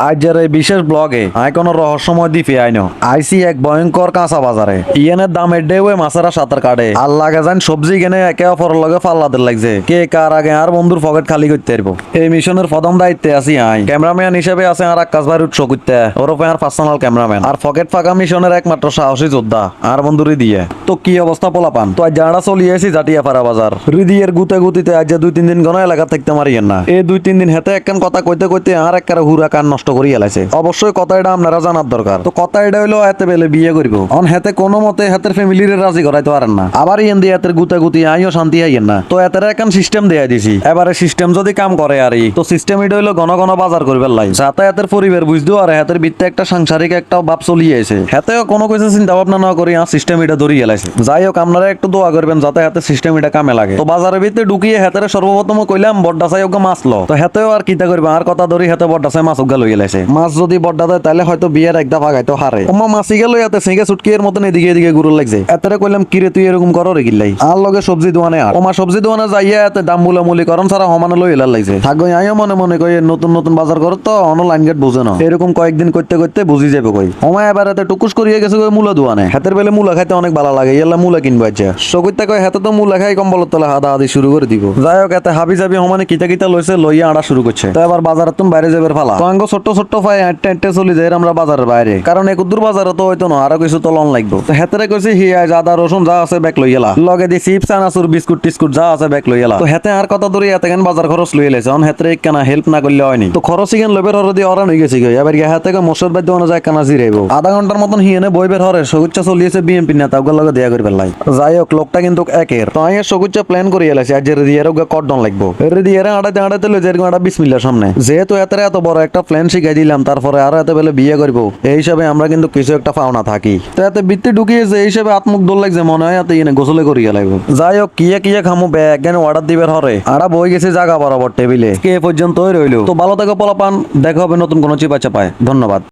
আজের এই বিশেষ ব্লগে আয় কোনো রহস্যময় দ্বীপে আইনো আইসি এক ভয়ঙ্কর কাঁচা বাজারে ইয়েনের দামের ডেউয়ে মাছেরা সাঁতার কাটে আর লাগে যান সবজি কিনে একে অপরের লগে ফাল্লাদের লাগছে কে কার আগে আর বন্ধুর পকেট খালি করতে পারবো। এই মিশনের প্রথম দায়িত্বে আছি আই ক্যামেরাম্যান হিসেবে আছে আর আকাশ ভাই উৎস করতে ওরফে আর পার্সোনাল ক্যামেরাম্যান আর পকেট ফাঁকা মিশনের একমাত্র সাহসী যোদ্ধা আর বন্ধুরই দিয়ে। তো কি অবস্থা পোলাপান তো আজ যারা চলিয়েছি জাটিয়া পাড়া বাজার রিদিয়ের গুতে গুতিতে আজ 2-3 দিন কোনো এলাকা থাকতে মারিয়েন না। এই 2-3 দিন হেতে একখান কথা কইতে কইতে আর একবারে হুরা কান নষ্ট করি এলাইছে। অবশ্যই কথা এটা আপনারা জানার দরকার। তো কথা এটা হইলো এতে বেলে বিয়ে করবো অন হেতে কোনো মতে হেতের ফ্যামিলির রাজি করাইতে পারেন না আবার ইয়েন দিয়ে এতের গুতে গুতি আইও শান্তি আইয়েন না। তো এতের একখান সিস্টেম দেয়া দিছি এবারে সিস্টেম যদি কাম করে আর তো সিস্টেম এটা হইলো ঘন ঘন বাজার করবে লাই যাতে এতের পরিবার বুঝতেও আর হেতের ভিত্তে একটা সাংসারিক একটা ভাব চলিয়েছে হেতেও কোনো কিছু চিন্তা ভাবনা না করি আর সিস্টেম এটা ধরি এলাইছে। যাই হোক আপনারা একটু দোয়া করবেন যাতে হাতে সিস্টেম এটা কামে লাগে। তো বাজারের ভিতরে ঢুকিয়ে হেতের সর্বপ্রথম কইলাম বড্ডা চাই ওকে মাছ লো। তো হেতেও আর কিতা করবে আর কথা ধরি হেতে বড্ডা চাই মাছ উগা লই এলাইছে। মাছ যদি বড্ডা দেয় তাহলে হয়তো বিয়ের একটা ভাগাইতো হারে ওমা মাছি গেল এতে সিঙ্গে ছুটকির মতন এদিকে এদিকে গুরুর লাগছে। এতে কইলাম কিরে তুই এরকম করো রে গিল্লাই আর লগে সবজি দোয়ানে আর ওমা সবজি দোয়ানে যাইয়া এতে দাম মুলামুলি করন সারা সমানে লই এলার লাগছে। থাকো আইও মনে মনে কই নতুন নতুন বাজার করো তো অনলাইন গেট বুঝে না এরকম কয়েকদিন করতে করতে বুঝি যাবে কই ওমা এবার এতে টুকুস করিয়ে গেছে কই মুলা দোয়ানে হাতের বেলে মুলা খাইতে অনেক ভালো লাগে ইয়ালা মুলা কিনবো আচ্ছা সগুইতে কই হাতে তো মুলা খাই কম্বল তলা হাদা হাদি শুরু করে দিব। যাই হোক এতে হাবি যাবি সমানে কিতা কিতা লইছে লইয়া আড়া শুরু করছে। তো এবার বাজারে তুমি বাইরে যাবে ফালা তো আঙ্গ ছোট্ট ছোট্ট ফাই হাঁটতে হাঁটতে চলি যাই আমরা বাজারের বাইরে কারণ একদূর বাজারে তো হইতো না আরো কিছু তো লন লাগবে। তো হেতেরে কইছি হিয়াজ আদা রসুন যা আছে ব্যাগ লই এলা লগে দি চিপস আনাচুর বিস্কুট টিস্কুট যা আছে ব্যাগ লই এলা। তো হেতে আর কথা ধরে এতে কেন বাজার খরচ লই এলাইছে অন হেতেরে কেনা হেল্প না করলে হয়নি। তো খরচ ইগেন লবের হরে দি অরান হই গেছি গই এবার গিয়া হাতে মোশর বাদ দেওয়া যায় কেনা জিরাইব আধা ঘন্টার মতন হিয়েনে বইবের হরে সগুচ্চা চলিয়েছে বিএমপি নেতা ওগুলো লগে দেয়া করবে লাই। যাই হোক লোকটা কিন্তু একের তো আইয়া সগুচ্চা প্ল্যান করে এলাইছে আজ রেডিয়ার ওগা কটন লাগবো রেডিয়ারে আড়াইতে আড়াইতে লই যেরকম একটা বিসমিল্লার সামনে যেহেতু এত বড় একটা প্ল্যান শিখাই দিলাম তারপরে আরো এত বেলে বিয়ে করবো এই হিসাবে আমরা কিন্তু কিছু একটা পাওনা থাকি। তো এতে বৃত্তি ঢুকিয়েছে এই হিসাবে আত্মুখ দোল লাগছে মনে হয় এতে ইনে গোসলে করিয়া লাগবে। যাই হোক কিয়ে খামু ব্যাগ কেন অর্ডার দিবের হরে আড়া বই গেছে জায়গা বরাবর টেবিলে কে পর্যন্ত রইলো। তো ভালো থেকে পোলাপান দেখা হবে নতুন কোনো চিপা চাপায়। ধন্যবাদ।